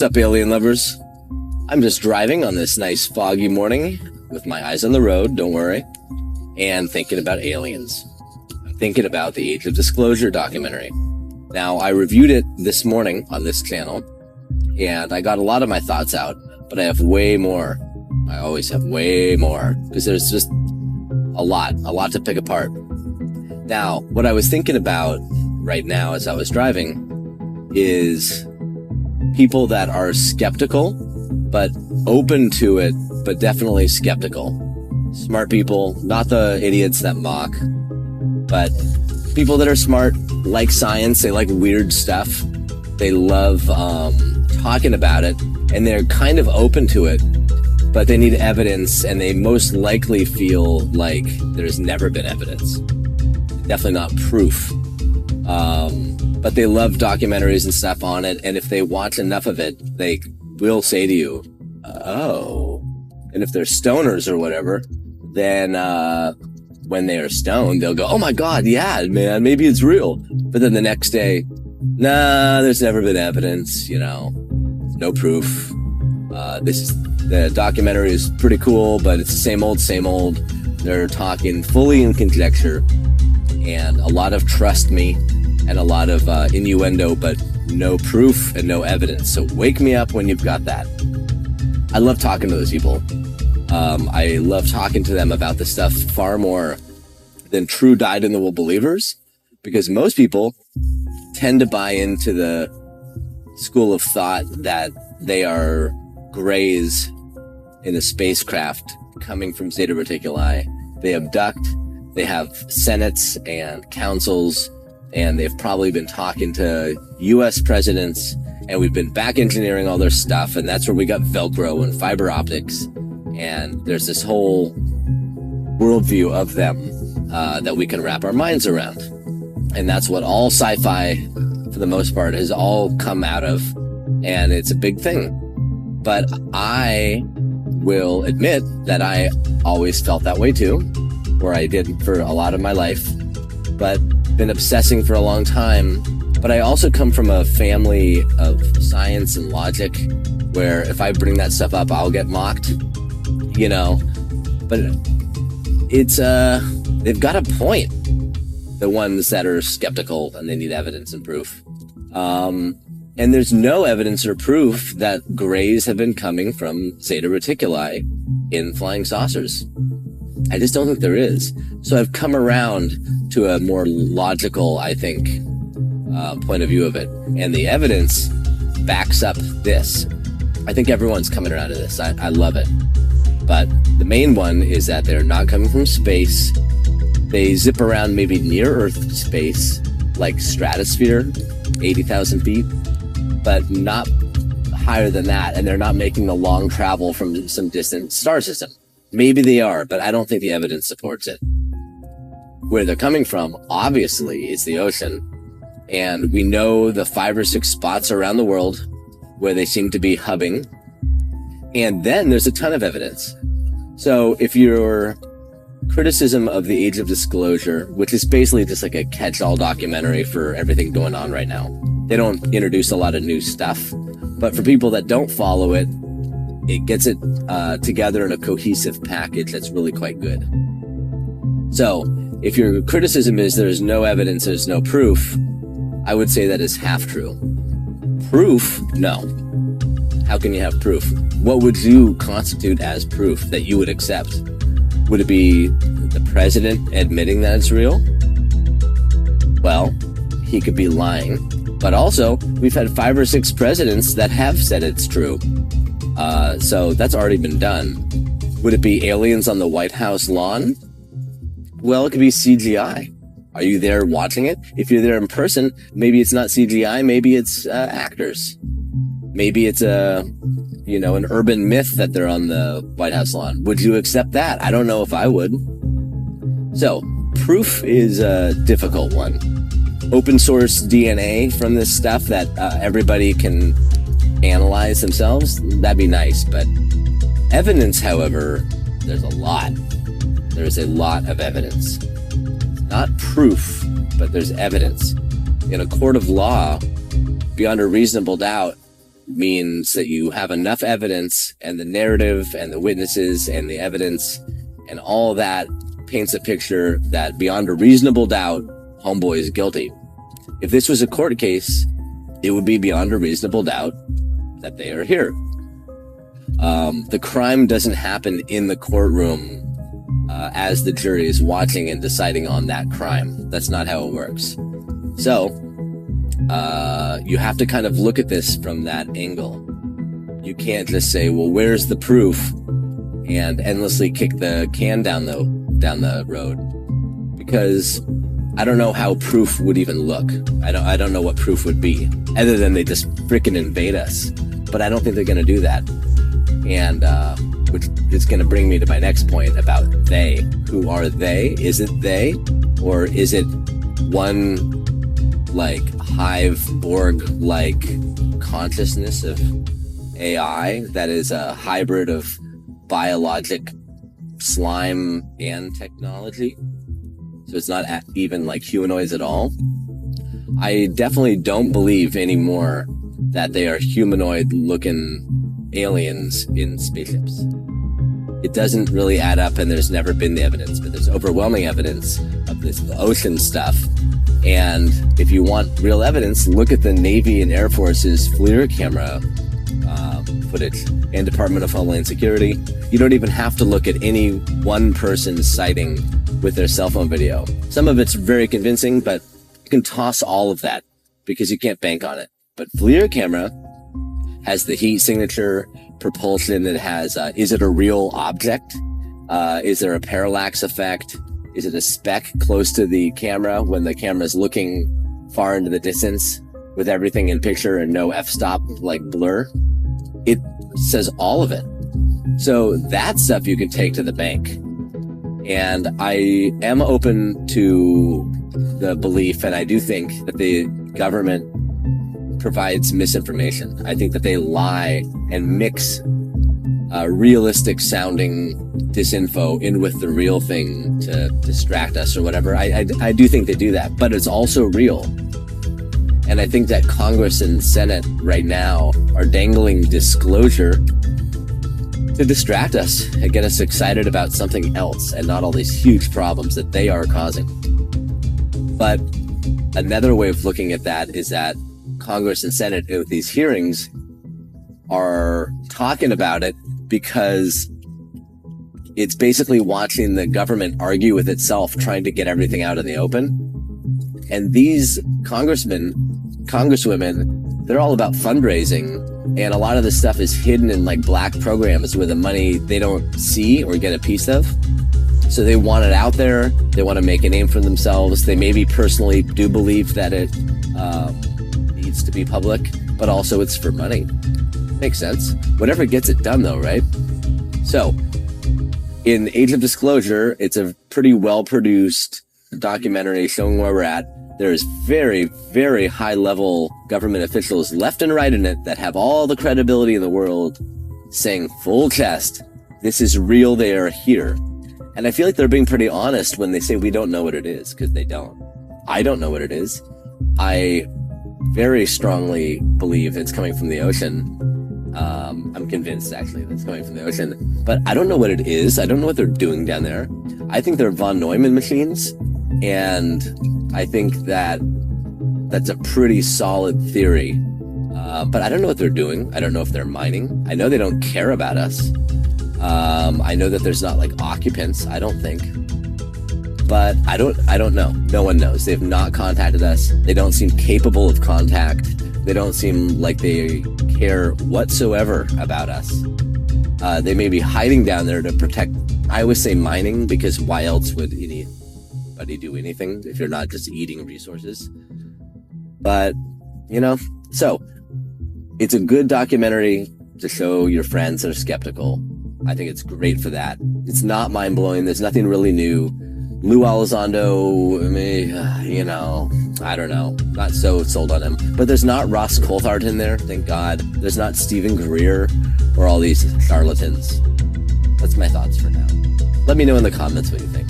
What's up, alien lovers? I'm just driving on this nice foggy morning with my eyes on the road, don't worry, and thinking about aliens. I'm thinking about the Age of Disclosure documentary. Now, I reviewed it this morning on this channel, and I got a lot of my thoughts out, but I have way more. I always have way more, because there's just a lot to pick apart. Now, what I was thinking about right now as I was driving is people that are skeptical, but open to it, but definitely skeptical. Smart people, not the idiots that mock, but people that are smart, like science, they like weird stuff. They love talking about it, and they're kind of open to it, but they need evidence, and they most likely feel like there's never been evidence. Definitely not proof. But they love documentaries and stuff on it, and if they watch enough of it, they will say to you, oh. And if they're stoners or whatever, then when they are stoned, they'll go, oh my God, yeah, man, maybe it's real. But then the next day, nah, there's never been evidence, no proof. The documentary is pretty cool, but it's the same old. They're talking fully in conjecture and a lot of trust me and a lot of innuendo, but no proof and no evidence. So wake me up when you've got that. I love talking to those people. I love talking to them about this stuff far more than true dyed-in-the-wool believers, because most people tend to buy into the school of thought that they are grays in a spacecraft coming from Zeta Reticuli. They abduct, they have senates and councils, and they've probably been talking to U.S. presidents, and we've been back engineering all their stuff, and that's where we got Velcro and fiber optics, and there's this whole worldview of them that we can wrap our minds around. And that's what all sci-fi, for the most part, has all come out of, and it's a big thing. But I will admit that I always felt that way too, or I did for a lot of my life, but been obsessing for a long time. But I also come from a family of science and logic where if I bring that stuff up, I'll get mocked, but it's, they've got a point, the ones that are skeptical and they need evidence and proof. And there's no evidence or proof that grays have been coming from Zeta Reticuli in flying saucers. I just don't think there is. So I've come around to a more logical, I think, point of view of it. And the evidence backs up this. I think everyone's coming around to this. I love it. But the main one is that they're not coming from space. They zip around maybe near Earth space, like stratosphere, 80,000 feet, but not higher than that. And they're not making the long travel from some distant star system. Maybe they are, but I don't think the evidence supports it. Where they're coming from, obviously, is the ocean. And we know the 5 or 6 spots around the world where they seem to be hubbing. And then there's a ton of evidence. So if your criticism of the Age of Disclosure, which is basically just like a catch-all documentary for everything going on right now, they don't introduce a lot of new stuff. But for people that don't follow it, it gets it together in a cohesive package that's really quite good. So if your criticism is there's no evidence, there's no proof, I would say that is half true. Proof? No. How can you have proof? What would you constitute as proof that you would accept? Would it be the president admitting that it's real? Well, he could be lying. But also, we've had 5 or 6 presidents that have said it's true. So that's already been done. Would it be aliens on the White House lawn? Well, it could be CGI. Are you there watching it? If you're there in person, maybe it's not CGI, maybe it's actors. Maybe it's an urban myth that they're on the White House lawn. Would you accept that? I don't know if I would. So, proof is a difficult one. Open source DNA from this stuff that everybody can analyze themselves, that'd be nice. But evidence, however, there's a lot. There's a lot of evidence. Not proof, but there's evidence. In a court of law, beyond a reasonable doubt, means that you have enough evidence, and the narrative and the witnesses and the evidence and all that paints a picture that beyond a reasonable doubt, homeboy is guilty. If this was a court case, it would be beyond a reasonable doubt that they are here. The crime doesn't happen in the courtroom as the jury is watching and deciding on that crime. That's not how it works. So, you have to kind of look at this from that angle. You can't just say, well, where's the proof? And endlessly kick the can down the road. Because I don't know how proof would even look. I don't know what proof would be, other than they just freaking invade us. But I don't think they're going to do that. And, which is going to bring me to my next point about they. Who are they? Is it they? Or is it one, like, hive Borg-like consciousness of AI that is a hybrid of biologic slime and technology? So it's not even like humanoids at all. I definitely don't believe anymore that they are humanoid-looking aliens in spaceships. It doesn't really add up, and there's never been the evidence, but there's overwhelming evidence of this ocean stuff. And if you want real evidence, look at the Navy and Air Force's FLIR camera footage and Department of Homeland Security. You don't even have to look at any one person's sighting with their cell phone video. Some of it's very convincing, but you can toss all of that because you can't bank on it. But FLIR camera has the heat signature, propulsion. It has, is it a real object? Is there a parallax effect? Is it a speck close to the camera when the camera is looking far into the distance with everything in picture and no f-stop like blur? It says all of it. So that stuff you can take to the bank. And I am open to the belief, and I do think that the government provides misinformation. I think that they lie and mix realistic sounding disinfo in with the real thing to distract us or whatever. I do think they do that, but it's also real. And I think that Congress and Senate right now are dangling disclosure to distract us and get us excited about something else and not all these huge problems that they are causing. But another way of looking at that is that Congress and Senate with these hearings are talking about it because it's basically watching the government argue with itself, trying to get everything out in the open. And these congressmen, congresswomen, they're all about fundraising. And a lot of this stuff is hidden in like black programs where the money they don't see or get a piece of. So they want it out there. They want to make a name for themselves. They maybe personally do believe that it needs to be public, but also it's for money. Makes sense. Whatever gets it done though, right? So in Age of Disclosure, it's a pretty well-produced documentary showing where we're at. There's very, very high-level government officials left and right in it that have all the credibility in the world saying full chest, this is real, they are here. And I feel like they're being pretty honest when they say we don't know what it is, because they don't. I don't know what it is. I very strongly believe it's coming from the ocean. I'm convinced, actually, that it's coming from the ocean. But I don't know what it is. I don't know what they're doing down there. I think they're von Neumann machines. And I think that that's a pretty solid theory. But I don't know what they're doing. I don't know if they're mining. I know they don't care about us. I know that there's not like occupants, I don't think. But I don't know. No one knows. They've not contacted us. They don't seem capable of contact. They don't seem like they care whatsoever about us. They may be hiding down there to protect, I always say mining, because why else would anybody do anything if you're not just eating resources? But, so it's a good documentary to show your friends that are skeptical. I think it's great for that. It's not mind-blowing. There's nothing really new. Lou Elizondo, I don't know. Not so sold on him. But there's not Ross Coulthard in there, thank God. There's not Stephen Greer or all these charlatans. That's my thoughts for now. Let me know in the comments what you think.